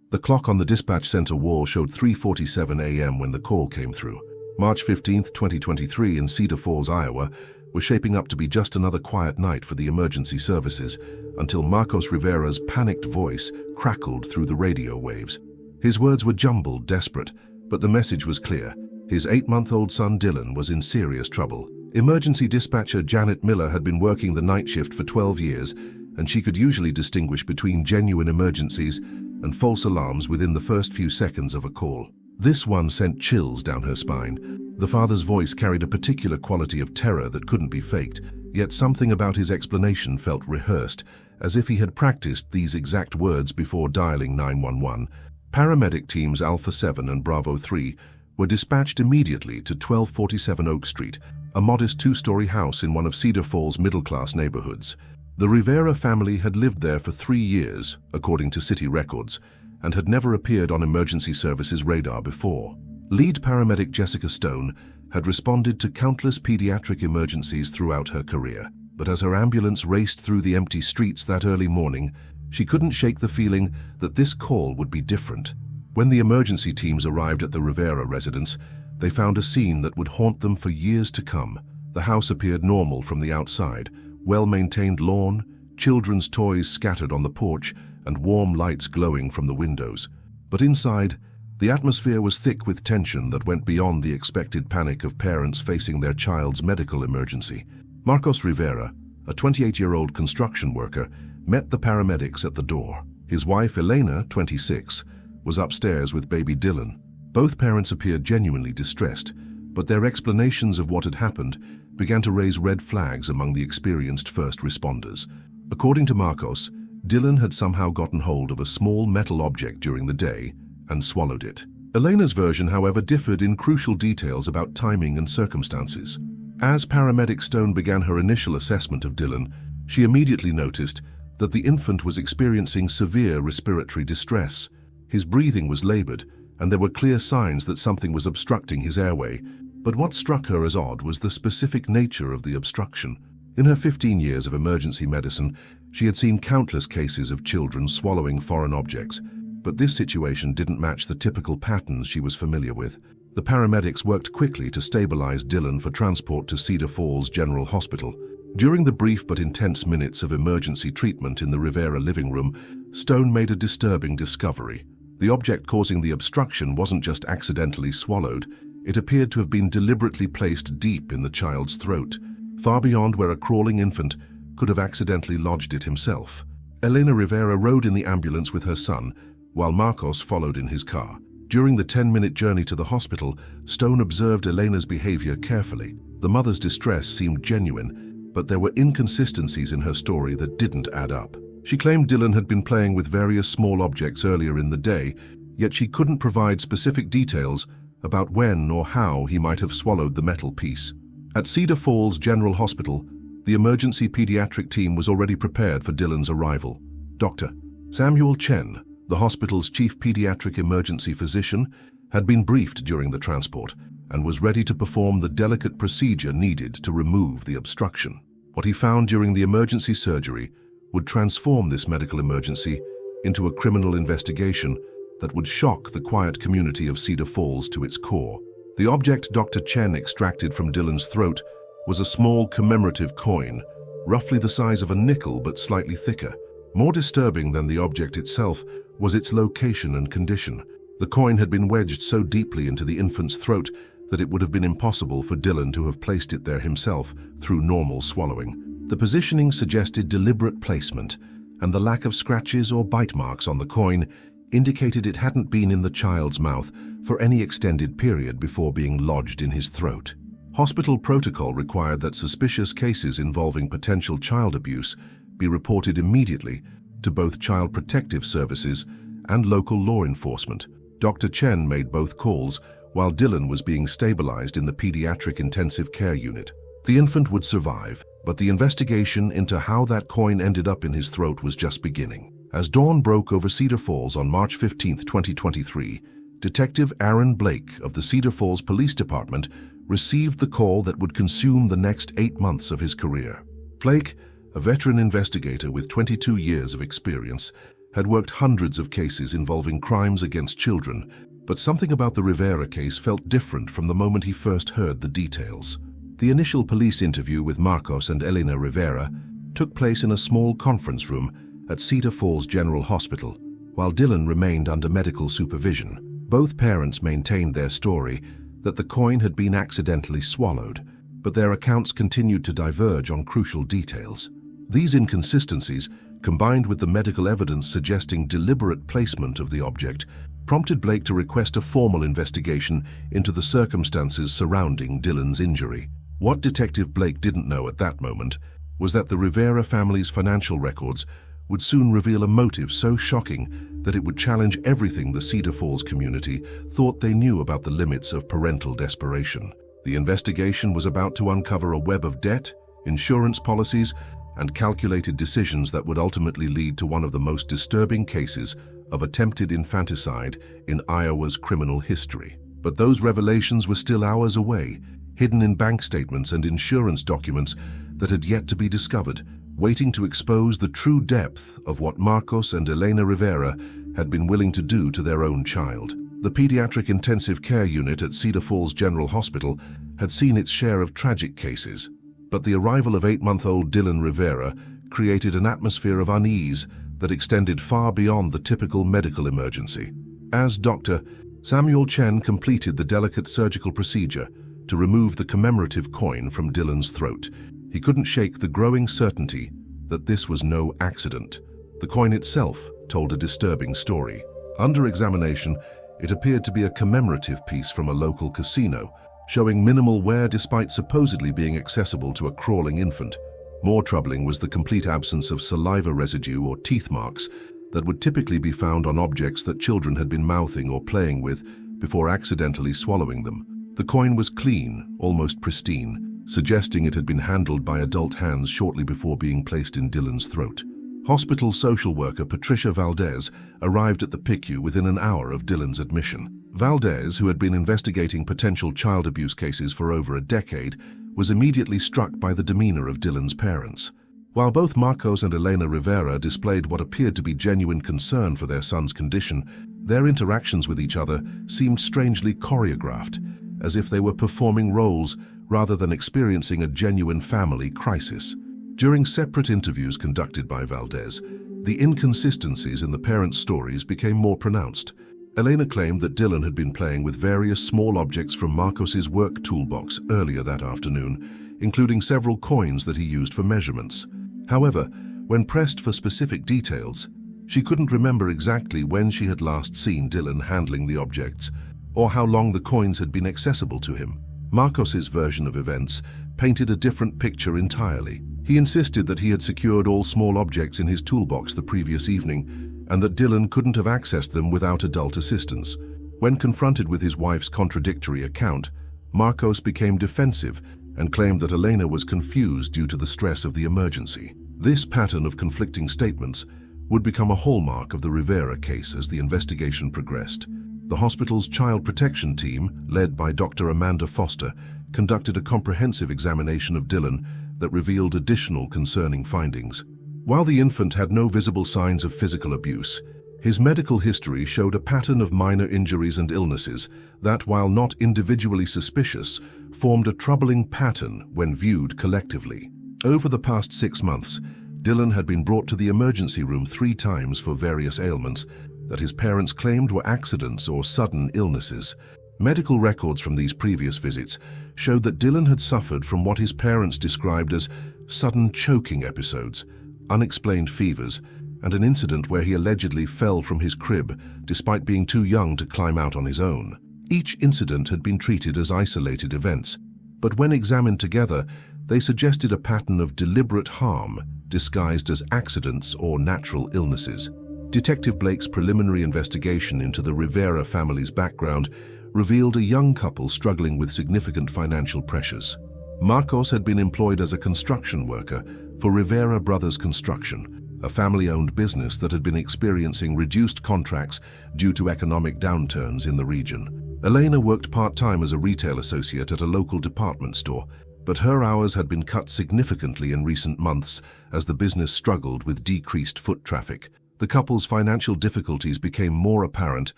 The clock on the dispatch center wall showed 3:47 a.m. when the call came through. March 15, 2023 in Cedar Falls, Iowa, was shaping up to be just another quiet night for the emergency services until Marcos Rivera's panicked voice crackled through the radio waves. His words were jumbled, desperate, but the message was clear. His 8-month-old son Dylan was in serious trouble. Emergency dispatcher Janet Miller had been working the night shift for 12 years, and she could usually distinguish between genuine emergencies and false alarms within the first few seconds of a call. This one sent chills down her spine. The father's voice carried a particular quality of terror that couldn't be faked, yet something about his explanation felt rehearsed, as if he had practiced these exact words before dialing 911. Paramedic teams Alpha 7 and Bravo 3 were dispatched immediately to 1247 Oak Street, a modest 2-story house in one of Cedar Falls' middle-class neighborhoods. The Rivera family had lived there for 3 years, according to city records, and had never appeared on emergency services radar before. Lead paramedic Jessica Stone had responded to countless pediatric emergencies throughout her career, but as her ambulance raced through the empty streets that early morning, she couldn't shake the feeling that this call would be different. When the emergency teams arrived at the Rivera residence, they found a scene that would haunt them for years to come. The house appeared normal from the outside, well-maintained lawn, children's toys scattered on the porch, and warm lights glowing from the windows. But inside, the atmosphere was thick with tension that went beyond the expected panic of parents facing their child's medical emergency. Marcos Rivera, a 28-year-old construction worker, met the paramedics at the door. His wife, Elena, 26, was upstairs with baby Dylan. Both parents appeared genuinely distressed, but their explanations of what had happened began to raise red flags among the experienced first responders. According to Marcos, Dylan had somehow gotten hold of a small metal object during the day and swallowed it. Elena's version, however, differed in crucial details about timing and circumstances. As paramedic Stone began her initial assessment of Dylan, she immediately noticed that the infant was experiencing severe respiratory distress. His breathing was labored, and there were clear signs that something was obstructing his airway. But what struck her as odd was the specific nature of the obstruction. In her 15 years of emergency medicine, she had seen countless cases of children swallowing foreign objects, but this situation didn't match the typical patterns she was familiar with. The paramedics worked quickly to stabilize Dylan for transport to Cedar Falls General Hospital. During the brief but intense minutes of emergency treatment in the Rivera living room, Stone made a disturbing discovery. The object causing the obstruction wasn't just accidentally swallowed, it appeared to have been deliberately placed deep in the child's throat, far beyond where a crawling infant could have accidentally lodged it himself. Elena Rivera rode in the ambulance with her son, while Marcos followed in his car. During the 10-minute journey to the hospital, Stone observed Elena's behavior carefully. The mother's distress seemed genuine, but there were inconsistencies in her story that didn't add up. She claimed Dylan had been playing with various small objects earlier in the day, yet she couldn't provide specific details about when or how he might have swallowed the metal piece. At Cedar Falls General Hospital, the emergency pediatric team was already prepared for Dylan's arrival. Dr. Samuel Chen, the hospital's chief pediatric emergency physician, had been briefed during the transport and was ready to perform the delicate procedure needed to remove the obstruction. What he found during the emergency surgery would transform this medical emergency into a criminal investigation that would shock the quiet community of Cedar Falls to its core. The object Dr. Chen extracted from Dylan's throat was a small commemorative coin, roughly the size of a nickel but slightly thicker. More disturbing than the object itself was its location and condition. The coin had been wedged so deeply into the infant's throat that it would have been impossible for Dylan to have placed it there himself through normal swallowing. The positioning suggested deliberate placement, and the lack of scratches or bite marks on the coin indicated it hadn't been in the child's mouth for any extended period before being lodged in his throat. Hospital protocol required that suspicious cases involving potential child abuse be reported immediately to both Child Protective Services and local law enforcement. Dr. Chen made both calls while Dylan was being stabilized in the pediatric intensive care unit. The infant would survive, but the investigation into how that coin ended up in his throat was just beginning. As dawn broke over Cedar Falls on March 15, 2023, Detective Aaron Blake of the Cedar Falls Police Department received the call that would consume the next 8 months of his career. Blake, a veteran investigator with 22 years of experience, had worked hundreds of cases involving crimes against children, but something about the Rivera case felt different from the moment he first heard the details. The initial police interview with Marcos and Elena Rivera took place in a small conference room at Cedar Falls General Hospital, while Dylan remained under medical supervision. Both parents maintained their story that the coin had been accidentally swallowed, but their accounts continued to diverge on crucial details. These inconsistencies, combined with the medical evidence suggesting deliberate placement of the object, prompted Blake to request a formal investigation into the circumstances surrounding Dylan's injury. What Detective Blake didn't know at that moment was that the Rivera family's financial records would soon reveal a motive so shocking that it would challenge everything the Cedar Falls community thought they knew about the limits of parental desperation. The investigation was about to uncover a web of debt, insurance policies, and calculated decisions that would ultimately lead to one of the most disturbing cases of attempted infanticide in Iowa's criminal history. But those revelations were still hours away, hidden in bank statements and insurance documents that had yet to be discovered, waiting to expose the true depth of what Marcos and Elena Rivera had been willing to do to their own child. The pediatric intensive care unit at Cedar Falls General Hospital had seen its share of tragic cases, but the arrival of 8-month-old Dylan Rivera created an atmosphere of unease that extended far beyond the typical medical emergency. As doctor, Samuel Chen completed the delicate surgical procedure to remove the commemorative coin from Dylan's throat. He couldn't shake the growing certainty that this was no accident. The coin itself told a disturbing story. Under examination, it appeared to be a commemorative piece from a local casino, showing minimal wear despite supposedly being accessible to a crawling infant. More troubling was the complete absence of saliva residue or teeth marks that would typically be found on objects that children had been mouthing or playing with before accidentally swallowing them. The coin was clean, almost pristine, suggesting it had been handled by adult hands shortly before being placed in Dylan's throat. Hospital social worker Patricia Valdez arrived at the PICU within an hour of Dylan's admission. Valdez, who had been investigating potential child abuse cases for over a decade, was immediately struck by the demeanor of Dylan's parents. While both Marcos and Elena Rivera displayed what appeared to be genuine concern for their son's condition, their interactions with each other seemed strangely choreographed, as if they were performing roles rather than experiencing a genuine family crisis. During separate interviews conducted by Valdez, the inconsistencies in the parents' stories became more pronounced. Elena claimed that Dylan had been playing with various small objects from Marcos's work toolbox earlier that afternoon, including several coins that he used for measurements. However, when pressed for specific details, she couldn't remember exactly when she had last seen Dylan handling the objects or how long the coins had been accessible to him. Marcos's version of events painted a different picture entirely. He insisted that he had secured all small objects in his toolbox the previous evening and that Dylan couldn't have accessed them without adult assistance. When confronted with his wife's contradictory account, Marcos became defensive and claimed that Elena was confused due to the stress of the emergency. This pattern of conflicting statements would become a hallmark of the Rivera case as the investigation progressed. The hospital's child protection team, led by Dr. Amanda Foster, conducted a comprehensive examination of Dylan that revealed additional concerning findings. While the infant had no visible signs of physical abuse, his medical history showed a pattern of minor injuries and illnesses that, while not individually suspicious, formed a troubling pattern when viewed collectively. Over the past 6 months, Dylan had been brought to the emergency room 3 times for various ailments that his parents claimed were accidents or sudden illnesses. Medical records from these previous visits showed that Dylan had suffered from what his parents described as sudden choking episodes, unexplained fevers, and an incident where he allegedly fell from his crib despite being too young to climb out on his own. Each incident had been treated as isolated events, but when examined together, they suggested a pattern of deliberate harm disguised as accidents or natural illnesses. Detective Blake's preliminary investigation into the Rivera family's background revealed a young couple struggling with significant financial pressures. Marcos had been employed as a construction worker for Rivera Brothers Construction, a family-owned business that had been experiencing reduced contracts due to economic downturns in the region. Elena worked part-time as a retail associate at a local department store, but her hours had been cut significantly in recent months as the business struggled with decreased foot traffic. The couple's financial difficulties became more apparent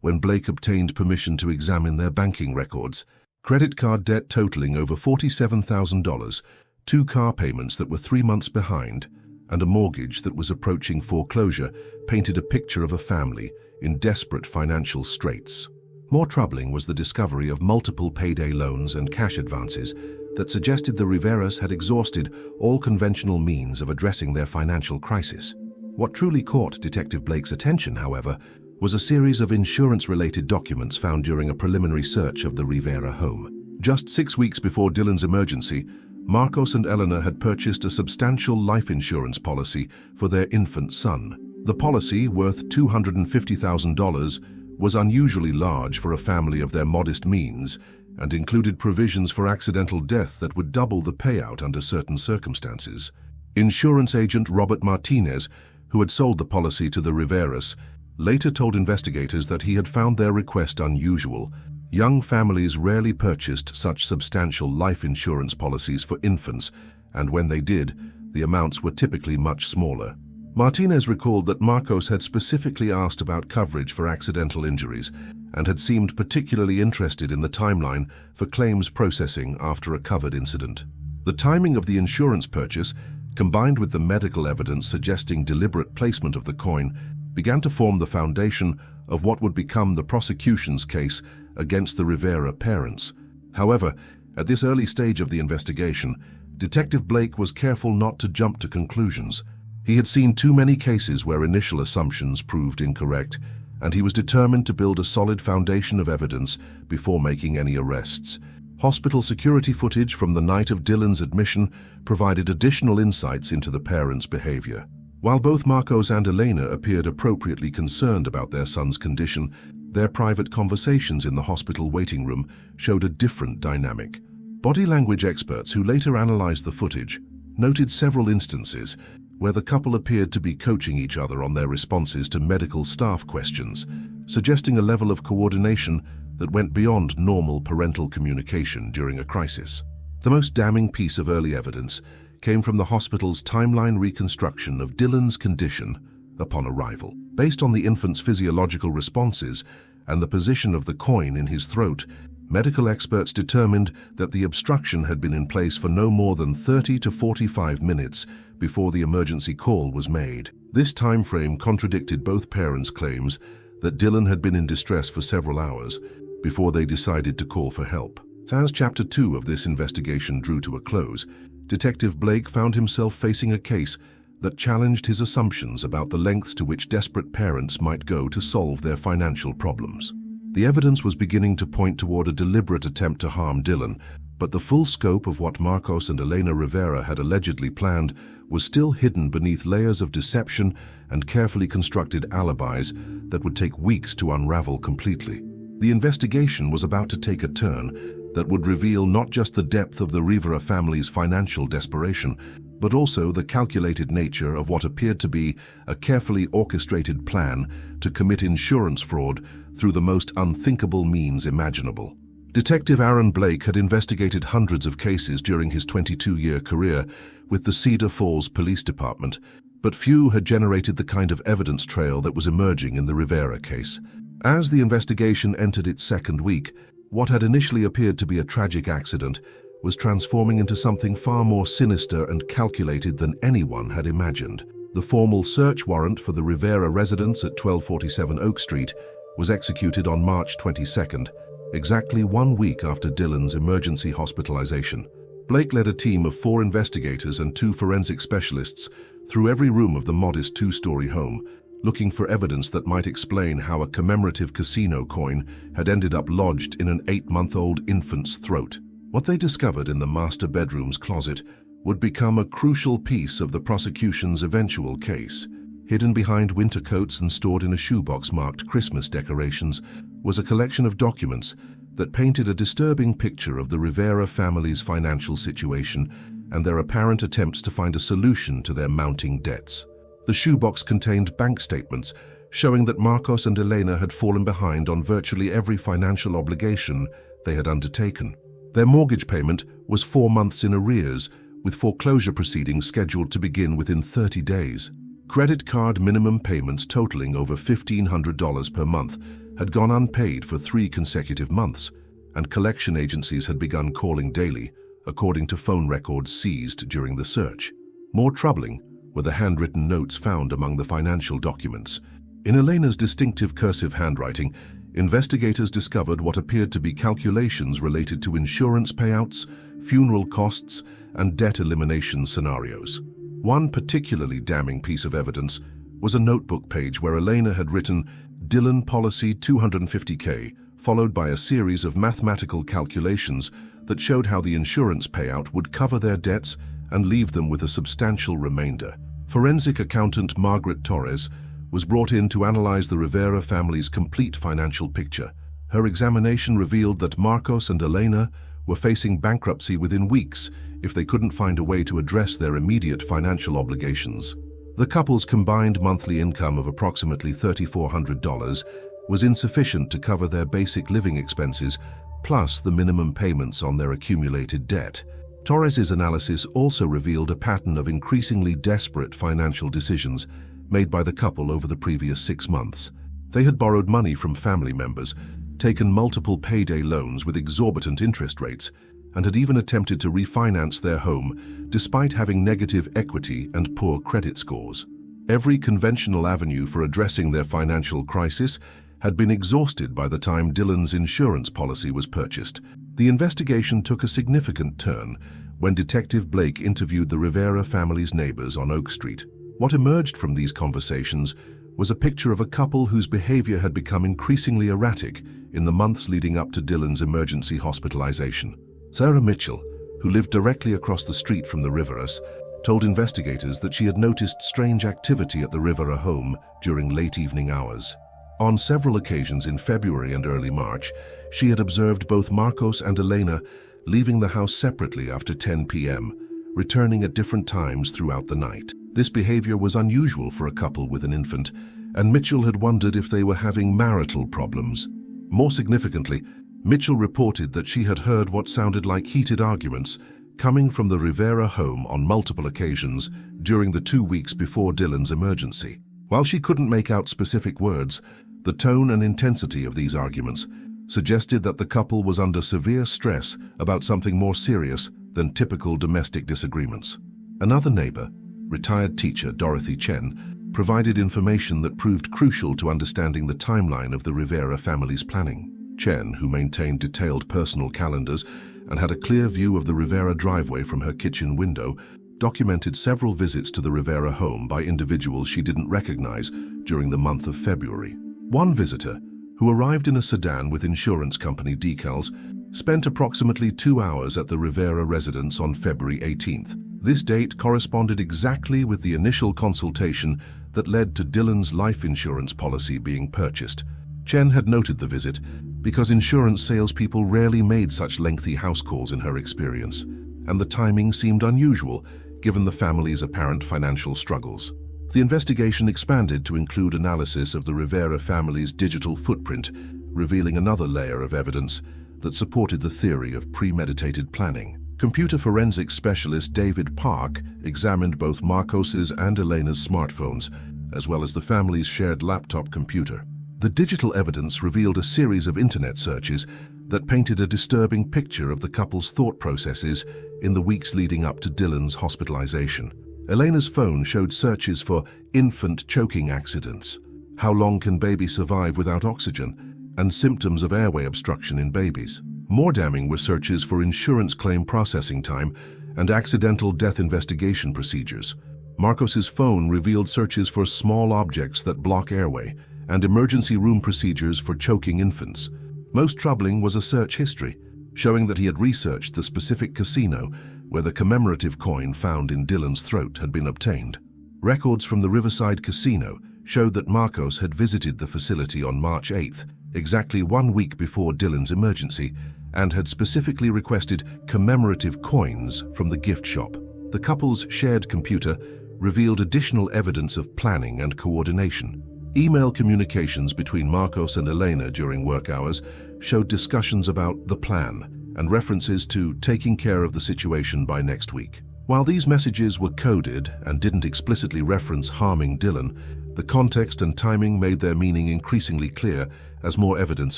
when Blake obtained permission to examine their banking records. Credit card debt totaling over $47,000, 2 car payments that were 3 months behind, and a mortgage that was approaching foreclosure painted a picture of a family in desperate financial straits. More troubling was the discovery of multiple payday loans and cash advances that suggested the Riveras had exhausted all conventional means of addressing their financial crisis. What truly caught Detective Blake's attention, however, was a series of insurance-related documents found during a preliminary search of the Rivera home. Just 6 weeks before Dylan's emergency, Marcos and Elena had purchased a substantial life insurance policy for their infant son. The policy, worth $250,000, was unusually large for a family of their modest means and included provisions for accidental death that would double the payout under certain circumstances. Insurance agent Robert Martinez, who had sold the policy to the Riveras, later told investigators that he had found their request unusual. Young families rarely purchased such substantial life insurance policies for infants, and when they did, the amounts were typically much smaller. Martinez recalled that Marcos had specifically asked about coverage for accidental injuries and had seemed particularly interested in the timeline for claims processing after a covered incident. The timing of the insurance purchase, combined with the medical evidence suggesting deliberate placement of the coin, began to form the foundation of what would become the prosecution's case against the Rivera parents. However, at this early stage of the investigation, Detective Blake was careful not to jump to conclusions. He had seen too many cases where initial assumptions proved incorrect, and he was determined to build a solid foundation of evidence before making any arrests. Hospital security footage from the night of Dylan's admission provided additional insights into the parents' behavior. While both Marcos and Elena appeared appropriately concerned about their son's condition, their private conversations in the hospital waiting room showed a different dynamic. Body language experts who later analyzed the footage noted several instances where the couple appeared to be coaching each other on their responses to medical staff questions, suggesting a level of coordination that went beyond normal parental communication during a crisis. The most damning piece of early evidence came from the hospital's timeline reconstruction of Dylan's condition upon arrival. Based on the infant's physiological responses and the position of the coin in his throat, medical experts determined that the obstruction had been in place for no more than 30 to 45 minutes before the emergency call was made. This time frame contradicted both parents' claims that Dylan had been in distress for several hours before they decided to call for help. As Chapter 2 of this investigation drew to a close, Detective Blake found himself facing a case that challenged his assumptions about the lengths to which desperate parents might go to solve their financial problems. The evidence was beginning to point toward a deliberate attempt to harm Dylan, but the full scope of what Marcos and Elena Rivera had allegedly planned was still hidden beneath layers of deception and carefully constructed alibis that would take weeks to unravel completely. The investigation was about to take a turn that would reveal not just the depth of the Rivera family's financial desperation, but also the calculated nature of what appeared to be a carefully orchestrated plan to commit insurance fraud through the most unthinkable means imaginable. Detective Aaron Blake had investigated hundreds of cases during his 22-year career with the Cedar Falls Police Department, but few had generated the kind of evidence trail that was emerging in the Rivera case. As the investigation entered its second week, what had initially appeared to be a tragic accident was transforming into something far more sinister and calculated than anyone had imagined. The formal search warrant for the Rivera residence at 1247 Oak Street was executed on March 22nd, exactly 1 week after Dylan's emergency hospitalization. Blake led a team of 4 investigators and 2 forensic specialists through every room of the modest 2-story home, looking for evidence that might explain how a commemorative casino coin had ended up lodged in an 8-month-old infant's throat. What they discovered in the master bedroom's closet would become a crucial piece of the prosecution's eventual case. Hidden behind winter coats and stored in a shoebox marked Christmas decorations was a collection of documents that painted a disturbing picture of the Rivera family's financial situation and their apparent attempts to find a solution to their mounting debts. The shoebox contained bank statements showing that Marcos and Elena had fallen behind on virtually every financial obligation they had undertaken. Their mortgage payment was 4 months in arrears, with foreclosure proceedings scheduled to begin within 30 days. Credit card minimum payments totaling over $1,500 per month had gone unpaid for 3 consecutive months, and collection agencies had begun calling daily, according to phone records seized during the search. More troubling were the handwritten notes found among the financial documents. In Elena's distinctive cursive handwriting, investigators discovered what appeared to be calculations related to insurance payouts, funeral costs, and debt elimination scenarios. One particularly damning piece of evidence was a notebook page where Elena had written Dillon Policy 250K, followed by a series of mathematical calculations that showed how the insurance payout would cover their debts and leave them with a substantial remainder. Forensic accountant Margaret Torres was brought in to analyze the Rivera family's complete financial picture. Her examination revealed that Marcos and Elena were facing bankruptcy within weeks if they couldn't find a way to address their immediate financial obligations. The couple's combined monthly income of approximately $3,400 was insufficient to cover their basic living expenses, plus the minimum payments on their accumulated debt. Torres's analysis also revealed a pattern of increasingly desperate financial decisions made by the couple over the previous 6 months. They had borrowed money from family members, taken multiple payday loans with exorbitant interest rates, and had even attempted to refinance their home despite having negative equity and poor credit scores. Every conventional avenue for addressing their financial crisis had been exhausted by the time Dillon's insurance policy was purchased. The investigation took a significant turn when Detective Blake interviewed the Rivera family's neighbors on Oak Street. What emerged from these conversations was a picture of a couple whose behavior had become increasingly erratic in the months leading up to Dillon's emergency hospitalization. Sarah Mitchell, who lived directly across the street from the Riveras, told investigators that she had noticed strange activity at the Rivera home during late evening hours. On several occasions in February and early March, she had observed both Marcos and Elena leaving the house separately after 10 p.m., returning at different times throughout the night. This behavior was unusual for a couple with an infant, and Mitchell had wondered if they were having marital problems. More significantly, Mitchell reported that she had heard what sounded like heated arguments coming from the Rivera home on multiple occasions during the 2 weeks before Dillon's emergency. While she couldn't make out specific words, the tone and intensity of these arguments suggested that the couple was under severe stress about something more serious than typical domestic disagreements. Another neighbor, retired teacher Dorothy Chen, provided information that proved crucial to understanding the timeline of the Rivera family's planning. Chen, who maintained detailed personal calendars and had a clear view of the Rivera driveway from her kitchen window, documented several visits to the Rivera home by individuals she didn't recognize during the month of February. One visitor, who arrived in a sedan with insurance company decals, spent approximately 2 hours at the Rivera residence on February 18th. This date corresponded exactly with the initial consultation that led to Dillon's life insurance policy being purchased. Chen had noted the visit because insurance salespeople rarely made such lengthy house calls in her experience, and the timing seemed unusual given the family's apparent financial struggles. The investigation expanded to include analysis of the Rivera family's digital footprint, revealing another layer of evidence that supported the theory of premeditated planning. Computer forensics specialist David Park examined both Marcos's and Elena's smartphones, as well as the family's shared laptop computer. The digital evidence revealed a series of internet searches that painted a disturbing picture of the couple's thought processes in the weeks leading up to Dillon's hospitalization. Elena's phone showed searches for infant choking accidents, how long can baby survive without oxygen, and symptoms of airway obstruction in babies. More damning were searches for insurance claim processing time and accidental death investigation procedures. Marcos's phone revealed searches for small objects that block airway and emergency room procedures for choking infants. Most troubling was a search history, showing that he had researched the specific casino where the commemorative coin found in Dillon's throat had been obtained. Records from the Riverside Casino showed that Marcos had visited the facility on March 8th, exactly 1 week before Dillon's emergency, and had specifically requested commemorative coins from the gift shop. The couple's shared computer revealed additional evidence of planning and coordination. Email communications between Marcos and Elena during work hours showed discussions about the plan and references to taking care of the situation by next week. While these messages were coded and didn't explicitly reference harming Dylan, the context and timing made their meaning increasingly clear as more evidence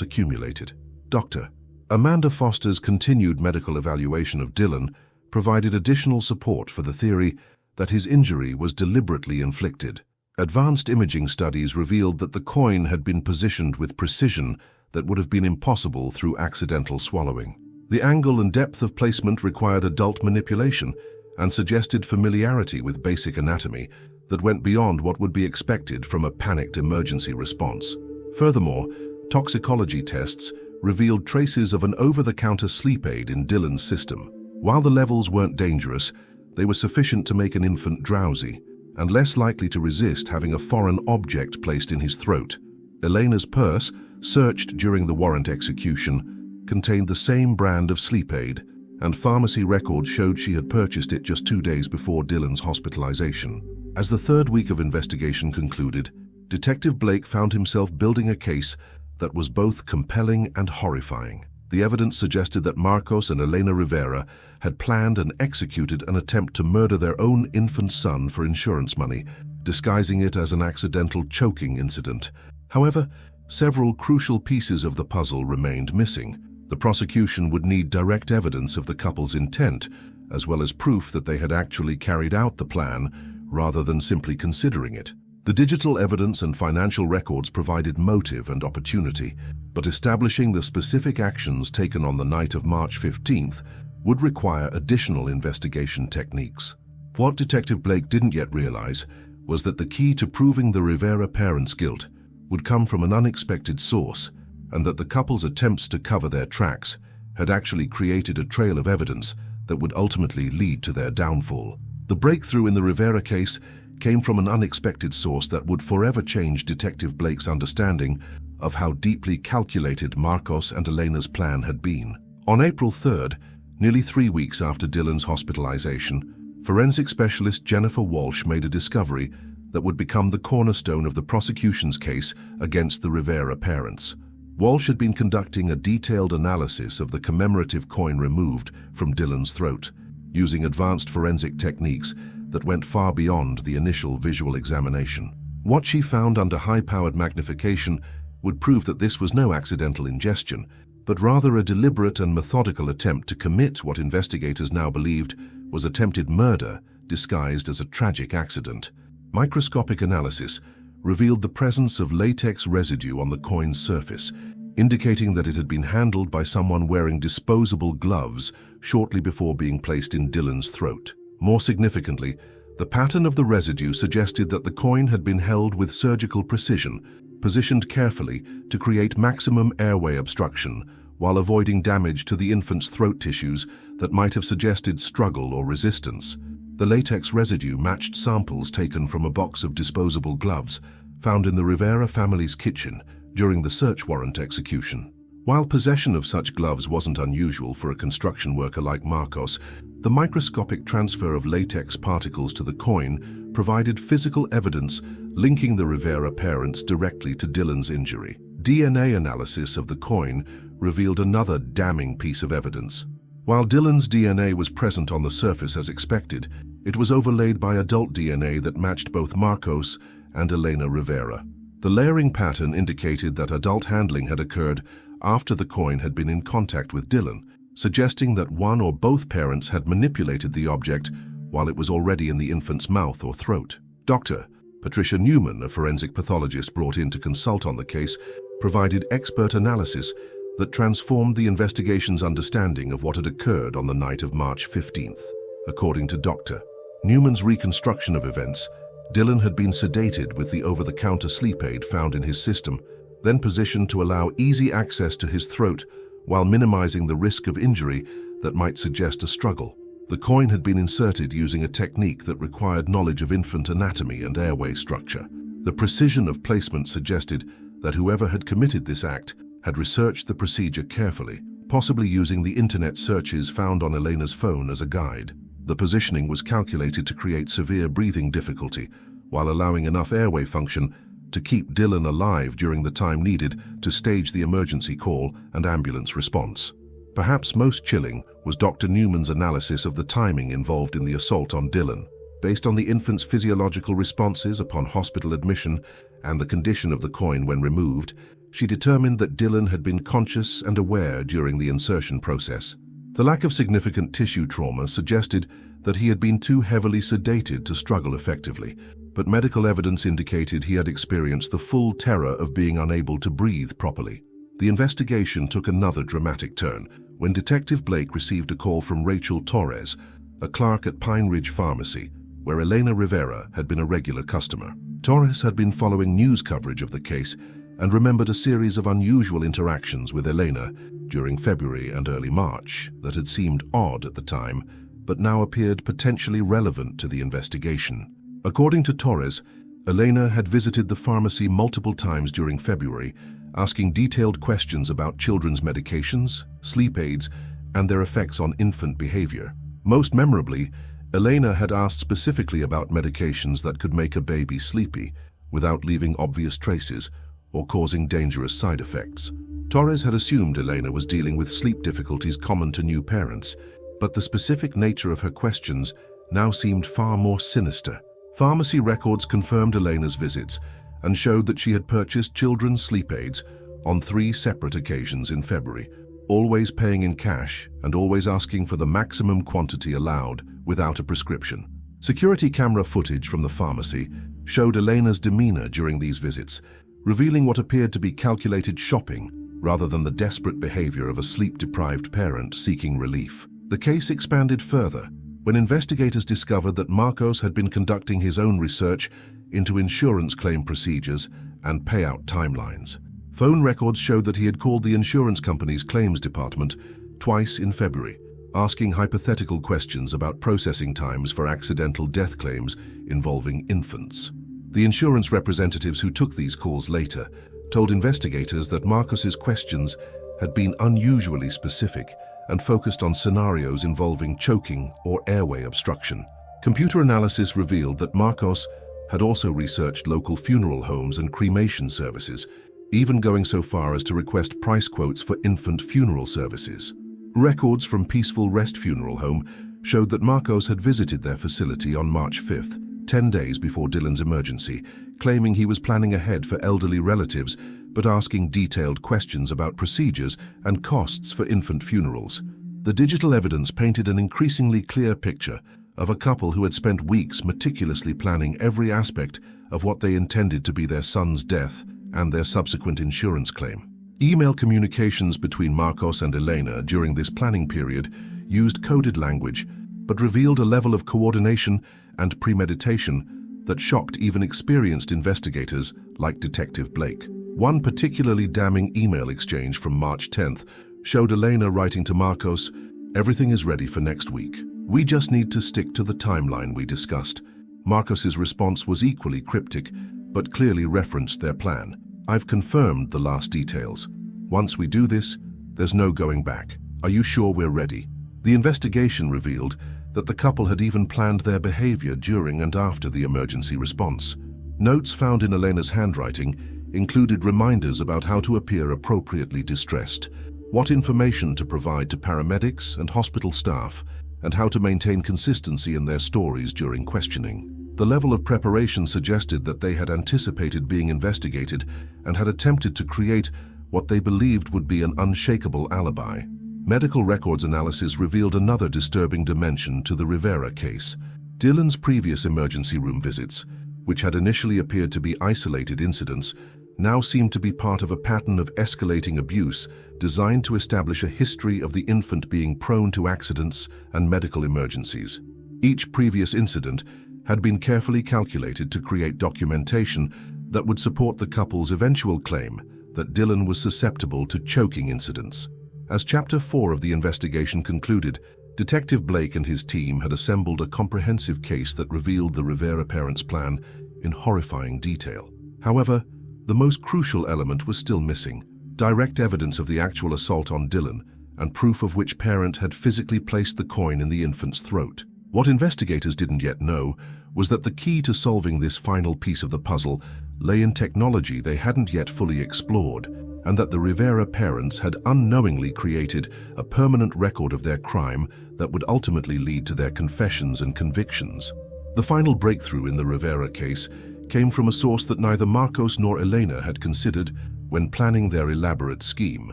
accumulated. Dr. Amanda Foster's continued medical evaluation of Dylan provided additional support for the theory that his injury was deliberately inflicted. Advanced imaging studies revealed that the coin had been positioned with precision that would have been impossible through accidental swallowing. The angle and depth of placement required adult manipulation and suggested familiarity with basic anatomy that went beyond what would be expected from a panicked emergency response. Furthermore, toxicology tests revealed traces of an over-the-counter sleep aid in Dylan's system. While the levels weren't dangerous, they were sufficient to make an infant drowsy and less likely to resist having a foreign object placed in his throat. Elena's purse, searched during the warrant execution, contained the same brand of sleep aid, and pharmacy records showed she had purchased it just 2 days before Dylan's hospitalization. As the third week of investigation concluded, Detective Blake found himself building a case that was both compelling and horrifying. The evidence suggested that Marcos and Elena Rivera had planned and executed an attempt to murder their own infant son for insurance money, disguising it as an accidental choking incident. However, several crucial pieces of the puzzle remained missing. The prosecution would need direct evidence of the couple's intent, as well as proof that they had actually carried out the plan rather than simply considering it. The digital evidence and financial records provided motive and opportunity, but establishing the specific actions taken on the night of March 15th would require additional investigation techniques. What Detective Blake didn't yet realize was that the key to proving the Rivera parents' guilt would come from an unexpected source, and that the couple's attempts to cover their tracks had actually created a trail of evidence that would ultimately lead to their downfall. The breakthrough in the Rivera case came from an unexpected source that would forever change Detective Blake's understanding of how deeply calculated Marcos and Elena's plan had been. On April 3rd, nearly 3 weeks after Dylan's hospitalization, forensic specialist Jennifer Walsh made a discovery that would become the cornerstone of the prosecution's case against the Rivera parents. Walsh had been conducting a detailed analysis of the commemorative coin removed from Dylan's throat, using advanced forensic techniques that went far beyond the initial visual examination. What she found under high-powered magnification would prove that this was no accidental ingestion, but rather a deliberate and methodical attempt to commit what investigators now believed was attempted murder disguised as a tragic accident. Microscopic analysis revealed the presence of latex residue on the coin's surface, indicating that it had been handled by someone wearing disposable gloves shortly before being placed in Dylan's throat. More significantly, the pattern of the residue suggested that the coin had been held with surgical precision, positioned carefully to create maximum airway obstruction while avoiding damage to the infant's throat tissues that might have suggested struggle or resistance. The latex residue matched samples taken from a box of disposable gloves found in the Rivera family's kitchen during the search warrant execution. While possession of such gloves wasn't unusual for a construction worker like Marcos, the microscopic transfer of latex particles to the coin provided physical evidence linking the Rivera parents directly to Dylan's injury. DNA analysis of the coin revealed another damning piece of evidence. While Dylan's DNA was present on the surface as expected, it was overlaid by adult DNA that matched both Marcos and Elena Rivera. The layering pattern indicated that adult handling had occurred after the coin had been in contact with Dylan, suggesting that one or both parents had manipulated the object while it was already in the infant's mouth or throat. Dr. Patricia Newman, a forensic pathologist brought in to consult on the case, provided expert analysis that transformed the investigation's understanding of what had occurred on the night of March 15th. According to Dr. Newman's reconstruction of events, Dylan had been sedated with the over-the-counter sleep aid found in his system, then positioned to allow easy access to his throat while minimizing the risk of injury that might suggest a struggle. The coin had been inserted using a technique that required knowledge of infant anatomy and airway structure. The precision of placement suggested that whoever had committed this act had researched the procedure carefully, possibly using the internet searches found on Elena's phone as a guide. The positioning was calculated to create severe breathing difficulty while allowing enough airway function to keep Dylan alive during the time needed to stage the emergency call and ambulance response. Perhaps most chilling was Dr. Newman's analysis of the timing involved in the assault on Dylan. Based on the infant's physiological responses upon hospital admission and the condition of the coin when removed, she determined that Dylan had been conscious and aware during the insertion process. The lack of significant tissue trauma suggested that he had been too heavily sedated to struggle effectively, but medical evidence indicated he had experienced the full terror of being unable to breathe properly. The investigation took another dramatic turn when Detective Blake received a call from Rachel Torres, a clerk at Pine Ridge Pharmacy, where Elena Rivera had been a regular customer. Torres had been following news coverage of the case and remembered a series of unusual interactions with Elena during February and early March that had seemed odd at the time, but now appeared potentially relevant to the investigation. According to Torres, Elena had visited the pharmacy multiple times during February, asking detailed questions about children's medications, sleep aids, and their effects on infant behavior. Most memorably, Elena had asked specifically about medications that could make a baby sleepy without leaving obvious traces or causing dangerous side effects. Torres had assumed Elena was dealing with sleep difficulties common to new parents, but the specific nature of her questions now seemed far more sinister. Pharmacy records confirmed Elena's visits and showed that she had purchased children's sleep aids on 3 separate occasions in February, always paying in cash and always asking for the maximum quantity allowed without a prescription. Security camera footage from the pharmacy showed Elena's demeanor during these visits, revealing what appeared to be calculated shopping rather than the desperate behavior of a sleep-deprived parent seeking relief. The case expanded further when investigators discovered that Marcos had been conducting his own research into insurance claim procedures and payout timelines. Phone records showed that he had called the insurance company's claims department twice in February, asking hypothetical questions about processing times for accidental death claims involving infants. The insurance representatives who took these calls later told investigators that Marcos's questions had been unusually specific and focused on scenarios involving choking or airway obstruction. Computer analysis revealed that Marcos had also researched local funeral homes and cremation services, even going so far as to request price quotes for infant funeral services. Records from Peaceful Rest Funeral Home showed that Marcos had visited their facility on March 5th, 10 days before Dylan's emergency, claiming he was planning ahead for elderly relatives but asking detailed questions about procedures and costs for infant funerals. The digital evidence painted an increasingly clear picture of a couple who had spent weeks meticulously planning every aspect of what they intended to be their son's death and their subsequent insurance claim. Email communications between Marcos and Elena during this planning period used coded language, but revealed a level of coordination and premeditation that shocked even experienced investigators like Detective Blake. One particularly damning email exchange from March 10th showed Elena writing to Marcos, "Everything is ready for next week. We just need to stick to the timeline we discussed." Marcos's response was equally cryptic, but clearly referenced their plan. "I've confirmed the last details. Once we do this, there's no going back. Are you sure we're ready?" The investigation revealed that the couple had even planned their behavior during and after the emergency response. Notes found in Elena's handwriting included reminders about how to appear appropriately distressed, what information to provide to paramedics and hospital staff, and how to maintain consistency in their stories during questioning. The level of preparation suggested that they had anticipated being investigated and had attempted to create what they believed would be an unshakable alibi. Medical records analysis revealed another disturbing dimension to the Rivera case. Dylan's previous emergency room visits, which had initially appeared to be isolated incidents, now seemed to be part of a pattern of escalating abuse designed to establish a history of the infant being prone to accidents and medical emergencies. Each previous incident had been carefully calculated to create documentation that would support the couple's eventual claim that Dylan was susceptible to choking incidents. As Chapter 4 of the investigation concluded, Detective Blake and his team had assembled a comprehensive case that revealed the Rivera parents' plan in horrifying detail. However, the most crucial element was still missing: direct evidence of the actual assault on Dylan and proof of which parent had physically placed the coin in the infant's throat. What investigators didn't yet know was that the key to solving this final piece of the puzzle lay in technology they hadn't yet fully explored: and that the Rivera parents had unknowingly created a permanent record of their crime that would ultimately lead to their confessions and convictions. The final breakthrough in the Rivera case came from a source that neither Marcos nor Elena had considered when planning their elaborate scheme.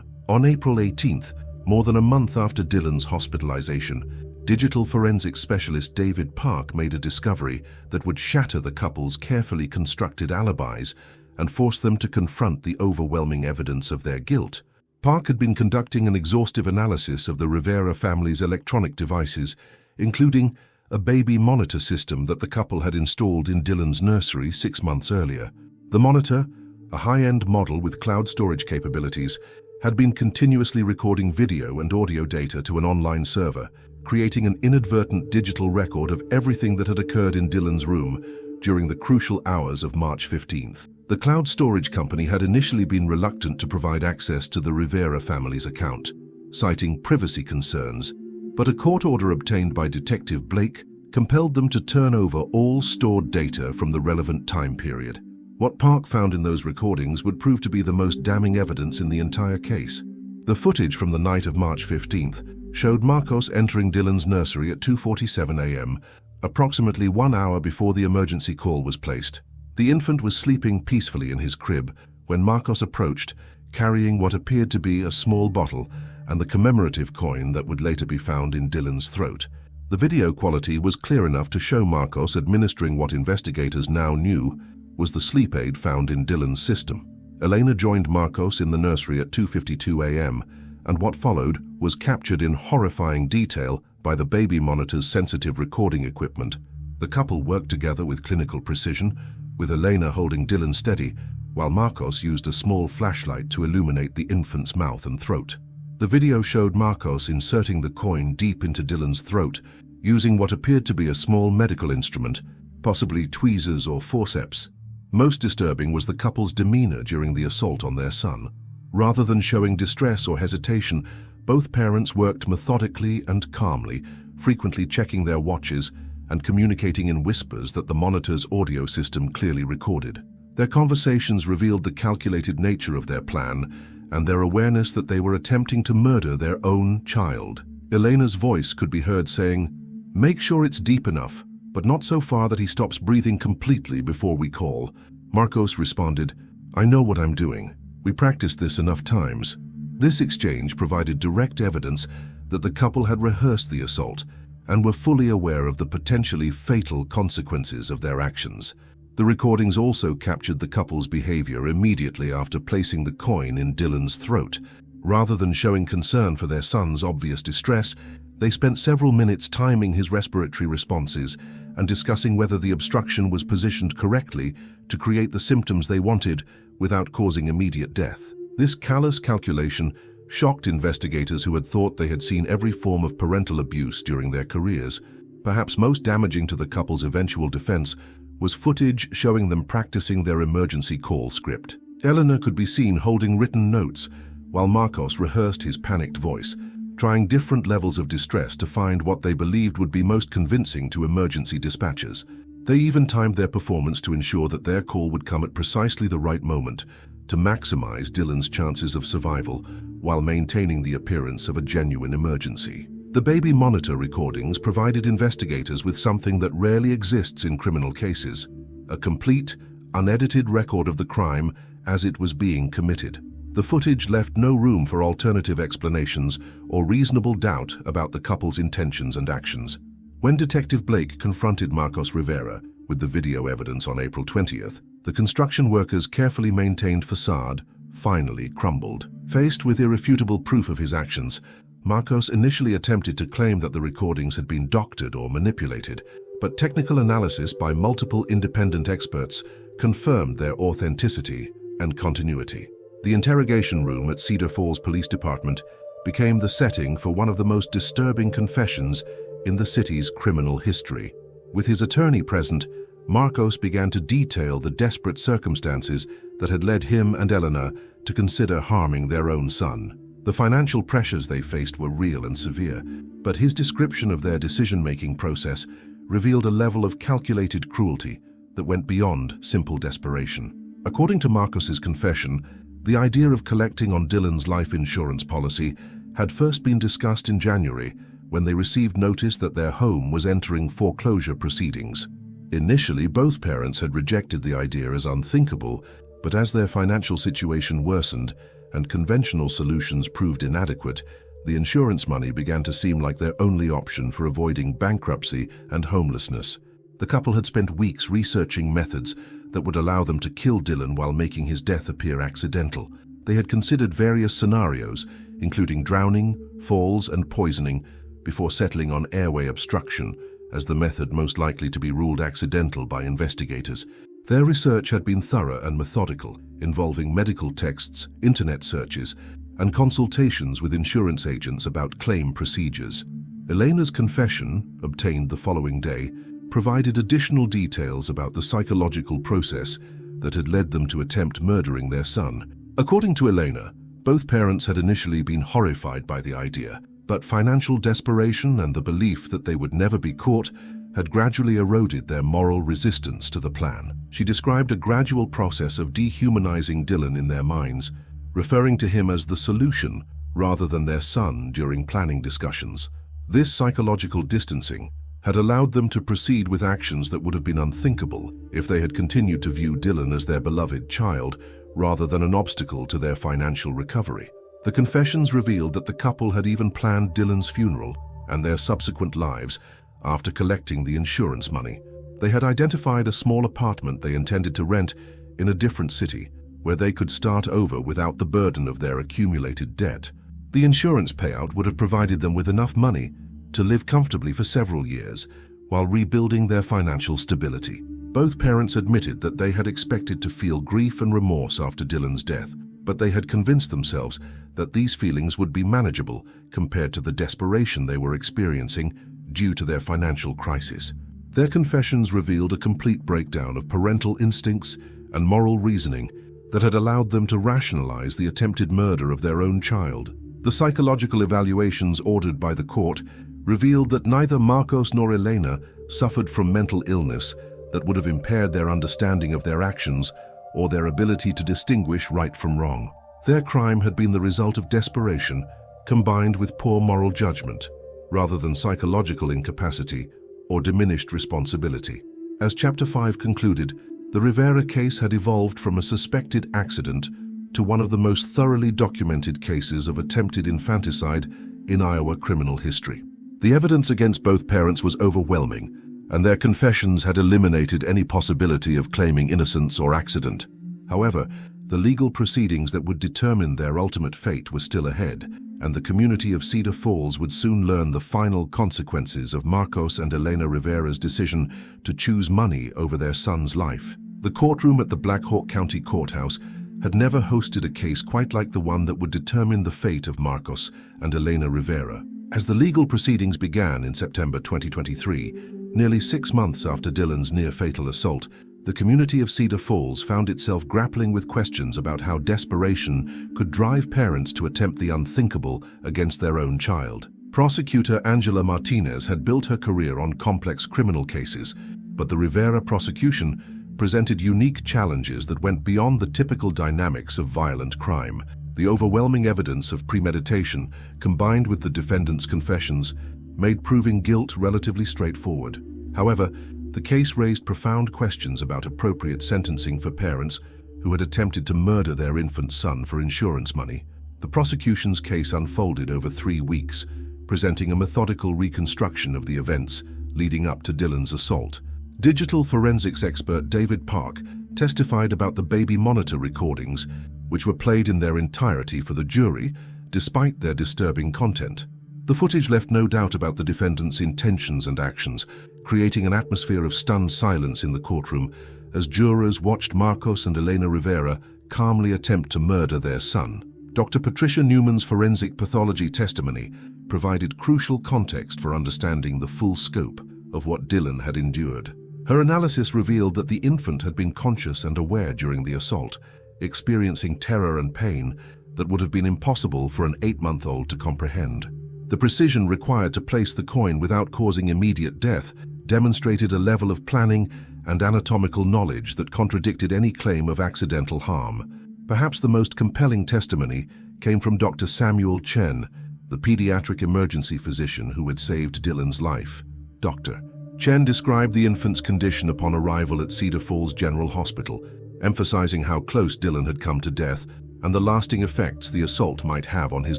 On April 18th, more than a month after Dylan's hospitalization, digital forensics specialist David Park made a discovery that would shatter the couple's carefully constructed alibis and force them to confront the overwhelming evidence of their guilt. Park had been conducting an exhaustive analysis of the Rivera family's electronic devices, including a baby monitor system that the couple had installed in Dylan's nursery 6 months earlier. The monitor, a high-end model with cloud storage capabilities, had been continuously recording video and audio data to an online server, creating an inadvertent digital record of everything that had occurred in Dylan's room during the crucial hours of March 15th. The cloud storage company had initially been reluctant to provide access to the Rivera family's account, citing privacy concerns, but a court order obtained by Detective Blake compelled them to turn over all stored data from the relevant time period. What Park found in those recordings would prove to be the most damning evidence in the entire case. The footage from the night of March 15th showed Marcos entering Dylan's nursery at 2:47 a.m., approximately 1 hour before the emergency call was placed. The infant was sleeping peacefully in his crib when Marcos approached, carrying what appeared to be a small bottle and the commemorative coin that would later be found in Dylan's throat. The video quality was clear enough to show Marcos administering what investigators now knew was the sleep aid found in Dylan's system. Elena joined Marcos in the nursery at 2:52 a.m., and what followed was captured in horrifying detail by the baby monitor's sensitive recording equipment. The couple worked together with clinical precision, with Elena holding Dylan steady, while Marcos used a small flashlight to illuminate the infant's mouth and throat. The video showed Marcos inserting the coin deep into Dylan's throat, using what appeared to be a small medical instrument, possibly tweezers or forceps. Most disturbing was the couple's demeanor during the assault on their son. Rather than showing distress or hesitation, both parents worked methodically and calmly, frequently checking their watches and communicating in whispers that the monitor's audio system clearly recorded. Their conversations revealed the calculated nature of their plan and their awareness that they were attempting to murder their own child. Elena's voice could be heard saying, "Make sure it's deep enough, but not so far that he stops breathing completely before we call." Marcos responded, "I know what I'm doing. We practiced this enough times." This exchange provided direct evidence that the couple had rehearsed the assault and were fully aware of the potentially fatal consequences of their actions. The recordings also captured the couple's behavior immediately after placing the coin in Dylan's throat. Rather than showing concern for their son's obvious distress, they spent several minutes timing his respiratory responses and discussing whether the obstruction was positioned correctly to create the symptoms they wanted without causing immediate death. This callous calculation shocked investigators who had thought they had seen every form of parental abuse during their careers. Perhaps most damaging to the couple's eventual defense was footage showing them practicing their emergency call script. Elena could be seen holding written notes while Marcos rehearsed his panicked voice, trying different levels of distress to find what they believed would be most convincing to emergency dispatchers. They even timed their performance to ensure that their call would come at precisely the right moment to maximize Dylan's chances of survival while maintaining the appearance of a genuine emergency. The baby monitor recordings provided investigators with something that rarely exists in criminal cases: a complete, unedited record of the crime as it was being committed. The footage left no room for alternative explanations or reasonable doubt about the couple's intentions and actions. When Detective Blake confronted Marcos Rivera with the video evidence on April 20th, the construction worker's carefully maintained facade finally crumbled. Faced with irrefutable proof of his actions, Marcos initially attempted to claim that the recordings had been doctored or manipulated, but technical analysis by multiple independent experts confirmed their authenticity and continuity. The interrogation room at Cedar Falls Police Department became the setting for one of the most disturbing confessions in the city's criminal history. With his attorney present, Marcos began to detail the desperate circumstances that had led him and Elena to consider harming their own son. The financial pressures they faced were real and severe, but his description of their decision-making process revealed a level of calculated cruelty that went beyond simple desperation. According to Marcos's confession, The idea of collecting on Dylan's life insurance policy had first been discussed in January when they received notice that their home was entering foreclosure proceedings. Initially, both parents had rejected the idea as unthinkable, but as their financial situation worsened and conventional solutions proved inadequate, the insurance money began to seem like their only option for avoiding bankruptcy and homelessness. The couple had spent weeks researching methods that would allow them to kill Dylan while making his death appear accidental. They had considered various scenarios, including drowning, falls, and poisoning, before settling on airway obstruction as the method most likely to be ruled accidental by investigators. Their research had been thorough and methodical, involving medical texts, internet searches, and consultations with insurance agents about claim procedures. Elena's confession, obtained the following day, provided additional details about the psychological process that had led them to attempt murdering their son. According to Elena, both parents had initially been horrified by the idea, but financial desperation and the belief that they would never be caught had gradually eroded their moral resistance to the plan. She described a gradual process of dehumanizing Dylan in their minds, referring to him as the solution rather than their son during planning discussions. This psychological distancing had allowed them to proceed with actions that would have been unthinkable if they had continued to view Dylan as their beloved child rather than an obstacle to their financial recovery. The confessions revealed that the couple had even planned Dylan's funeral and their subsequent lives after collecting the insurance money. They had identified a small apartment they intended to rent in a different city, where they could start over without the burden of their accumulated debt. The insurance payout would have provided them with enough money to live comfortably for several years while rebuilding their financial stability. Both parents admitted that they had expected to feel grief and remorse after Dylan's death, but they had convinced themselves that these feelings would be manageable compared to the desperation they were experiencing due to their financial crisis. Their confessions revealed a complete breakdown of parental instincts and moral reasoning that had allowed them to rationalize the attempted murder of their own child. The psychological evaluations ordered by the court revealed that neither Marcos nor Elena suffered from mental illness that would have impaired their understanding of their actions or their ability to distinguish right from wrong. Their crime had been the result of desperation combined with poor moral judgment, rather than psychological incapacity or diminished responsibility. As Chapter 5 concluded, the Rivera case had evolved from a suspected accident to one of the most thoroughly documented cases of attempted infanticide in Iowa criminal history. The evidence against both parents was overwhelming, and their confessions had eliminated any possibility of claiming innocence or accident. However, the legal proceedings that would determine their ultimate fate were still ahead, and the community of Cedar Falls would soon learn the final consequences of Marcos and Elena Rivera's decision to choose money over their son's life. The courtroom at the Black Hawk County Courthouse had never hosted a case quite like the one that would determine the fate of Marcos and Elena Rivera. As the legal proceedings began in September 2023, nearly 6 months after Dylan's near-fatal assault, the community of Cedar Falls found itself grappling with questions about how desperation could drive parents to attempt the unthinkable against their own child. Prosecutor Angela Martinez had built her career on complex criminal cases, but the Rivera prosecution presented unique challenges that went beyond the typical dynamics of violent crime. The overwhelming evidence of premeditation, combined with the defendant's confessions, made proving guilt relatively straightforward. However, the case raised profound questions about appropriate sentencing for parents who had attempted to murder their infant son for insurance money. The prosecution's case unfolded over 3 weeks, presenting a methodical reconstruction of the events leading up to Dylan's assault. Digital forensics expert David Park testified about the baby monitor recordings, which were played in their entirety for the jury, despite their disturbing content. The footage left no doubt about the defendant's intentions and actions, creating an atmosphere of stunned silence in the courtroom as jurors watched Marcos and Elena Rivera calmly attempt to murder their son. Dr. Patricia Newman's forensic pathology testimony provided crucial context for understanding the full scope of what Dylan had endured. Her analysis revealed that the infant had been conscious and aware during the assault, experiencing terror and pain that would have been impossible for an 8-month-old to comprehend. The precision required to place the coin without causing immediate death demonstrated a level of planning and anatomical knowledge that contradicted any claim of accidental harm. Perhaps the most compelling testimony came from Dr. Samuel Chen, the pediatric emergency physician who had saved Dylan's life. Dr. Chen described the infant's condition upon arrival at Cedar Falls General Hospital, emphasizing how close Dylan had come to death and the lasting effects the assault might have on his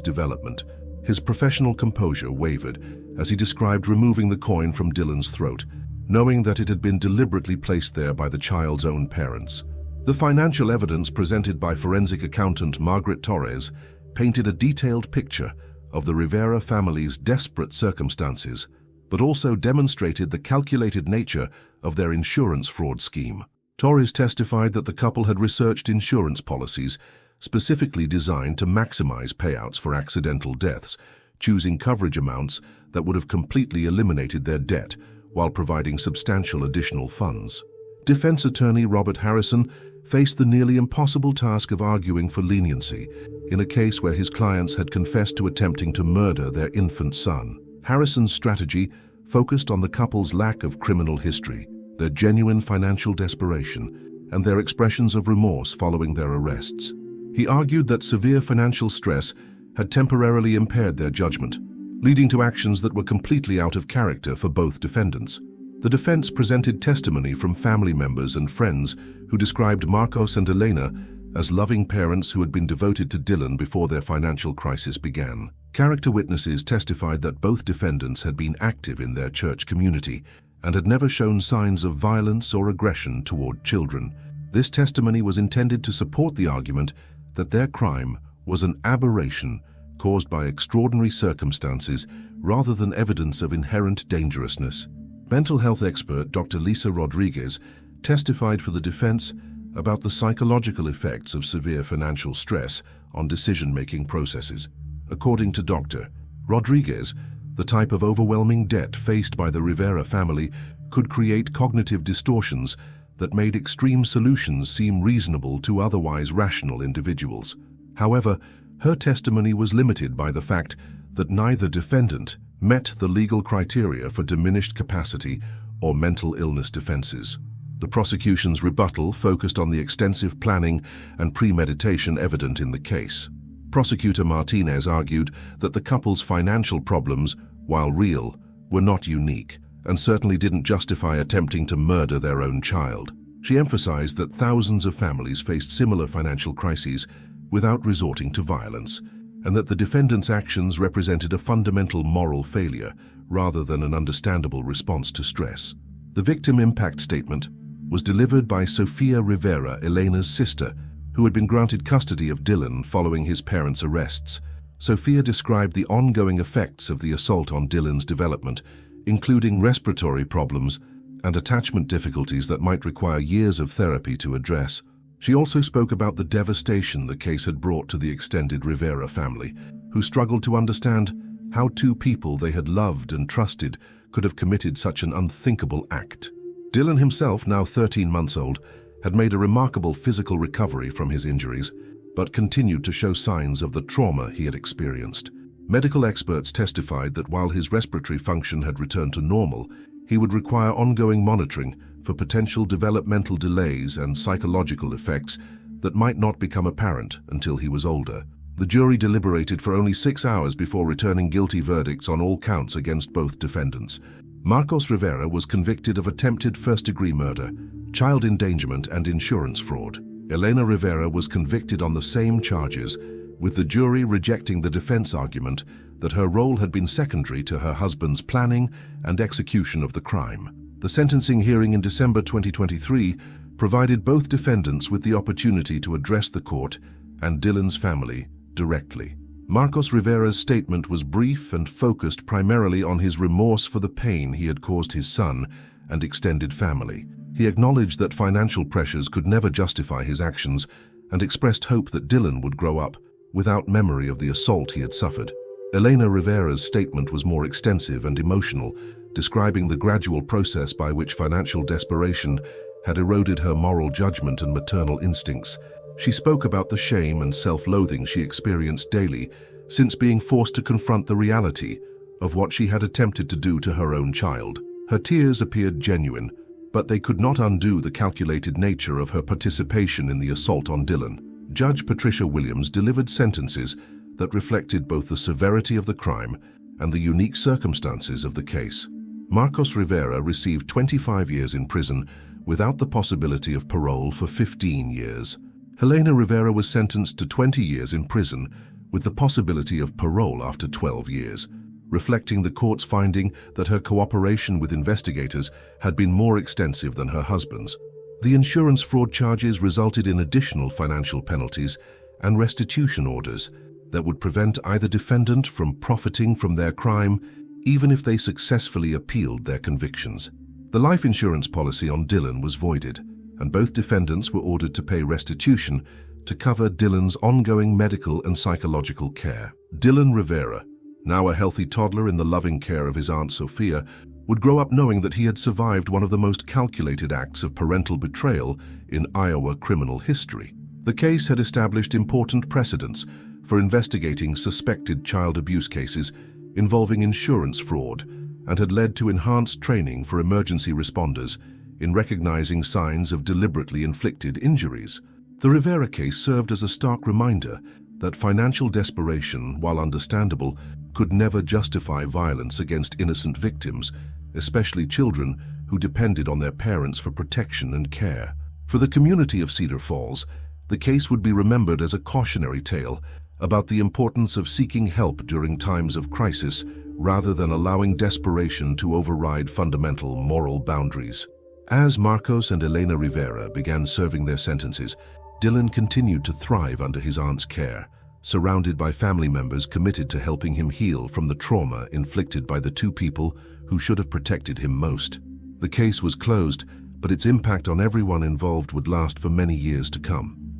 development. His professional composure wavered as he described removing the coin from Dylan's throat, knowing that it had been deliberately placed there by the child's own parents. The financial evidence presented by forensic accountant Margaret Torres painted a detailed picture of the Rivera family's desperate circumstances, but also demonstrated the calculated nature of their insurance fraud scheme. Torres testified that the couple had researched insurance policies specifically designed to maximize payouts for accidental deaths, choosing coverage amounts that would have completely eliminated their debt while providing substantial additional funds. Defense attorney Robert Harrison faced the nearly impossible task of arguing for leniency in a case where his clients had confessed to attempting to murder their infant son. Harrison's strategy focused on the couple's lack of criminal history, their genuine financial desperation, and their expressions of remorse following their arrests. He argued that severe financial stress had temporarily impaired their judgment, leading to actions that were completely out of character for both defendants. The defense presented testimony from family members and friends who described Marcos and Elena as loving parents who had been devoted to Dylan before their financial crisis began. Character witnesses testified that both defendants had been active in their church community and had never shown signs of violence or aggression toward children. This testimony was intended to support the argument that their crime was an aberration caused by extraordinary circumstances rather than evidence of inherent dangerousness. Mental health expert Dr. Lisa Rodriguez testified for the defense about the psychological effects of severe financial stress on decision-making processes. According to Dr. Rodriguez, the type of overwhelming debt faced by the Rivera family could create cognitive distortions that made extreme solutions seem reasonable to otherwise rational individuals. However, her testimony was limited by the fact that neither defendant met the legal criteria for diminished capacity or mental illness defenses. The prosecution's rebuttal focused on the extensive planning and premeditation evident in the case. Prosecutor Martinez argued that the couple's financial problems, while real, were not unique and certainly didn't justify attempting to murder their own child. She emphasized that thousands of families faced similar financial crises without resorting to violence, and that the defendant's actions represented a fundamental moral failure rather than an understandable response to stress. The victim impact statement was delivered by Sofia Rivera, Elena's sister, who had been granted custody of Dylan following his parents' arrests. Sofia described the ongoing effects of the assault on Dylan's development, including respiratory problems and attachment difficulties that might require years of therapy to address. She also spoke about the devastation the case had brought to the extended Rivera family, who struggled to understand how two people they had loved and trusted could have committed such an unthinkable act. Dylan himself, now 13 months old, had made a remarkable physical recovery from his injuries, but continued to show signs of the trauma he had experienced. Medical experts testified that while his respiratory function had returned to normal, he would require ongoing monitoring for potential developmental delays and psychological effects that might not become apparent until he was older. The jury deliberated for only 6 hours before returning guilty verdicts on all counts against both defendants. Marcos Rivera was convicted of attempted first-degree murder, child endangerment, and insurance fraud. Elena Rivera was convicted on the same charges, with the jury rejecting the defense argument that her role had been secondary to her husband's planning and execution of the crime. The sentencing hearing in December 2023 provided both defendants with the opportunity to address the court and Dylan's family directly. Marcos Rivera's statement was brief and focused primarily on his remorse for the pain he had caused his son and extended family. He acknowledged that financial pressures could never justify his actions and expressed hope that Dylan would grow up without memory of the assault he had suffered. Elena Rivera's statement was more extensive and emotional, describing the gradual process by which financial desperation had eroded her moral judgment and maternal instincts. She spoke about the shame and self-loathing she experienced daily since being forced to confront the reality of what she had attempted to do to her own child. Her tears appeared genuine, but they could not undo the calculated nature of her participation in the assault on Dylan. Judge Patricia Williams delivered sentences that reflected both the severity of the crime and the unique circumstances of the case. Marcos Rivera received 25 years in prison without the possibility of parole for 15 years. Helena Rivera was sentenced to 20 years in prison with the possibility of parole after 12 years, reflecting the court's finding that her cooperation with investigators had been more extensive than her husband's. The insurance fraud charges resulted in additional financial penalties and restitution orders that would prevent either defendant from profiting from their crime, even if they successfully appealed their convictions. The life insurance policy on Dylan was voided, and both defendants were ordered to pay restitution to cover Dylan's ongoing medical and psychological care. Dylan Rivera, now a healthy toddler in the loving care of his Aunt Sophia, would grow up knowing that he had survived one of the most calculated acts of parental betrayal in Iowa criminal history. The case had established important precedents for investigating suspected child abuse cases involving insurance fraud and had led to enhanced training for emergency responders in recognizing signs of deliberately inflicted injuries. The Rivera case served as a stark reminder that financial desperation, while understandable, could never justify violence against innocent victims, especially children who depended on their parents for protection and care. For the community of Cedar Falls, the case would be remembered as a cautionary tale about the importance of seeking help during times of crisis rather than allowing desperation to override fundamental moral boundaries. As Marcos and Helena Rivera began serving their sentences, Dylan continued to thrive under his aunt's care, surrounded by family members committed to helping him heal from the trauma inflicted by the two people who should have protected him most. The case was closed, but its impact on everyone involved would last for many years to come.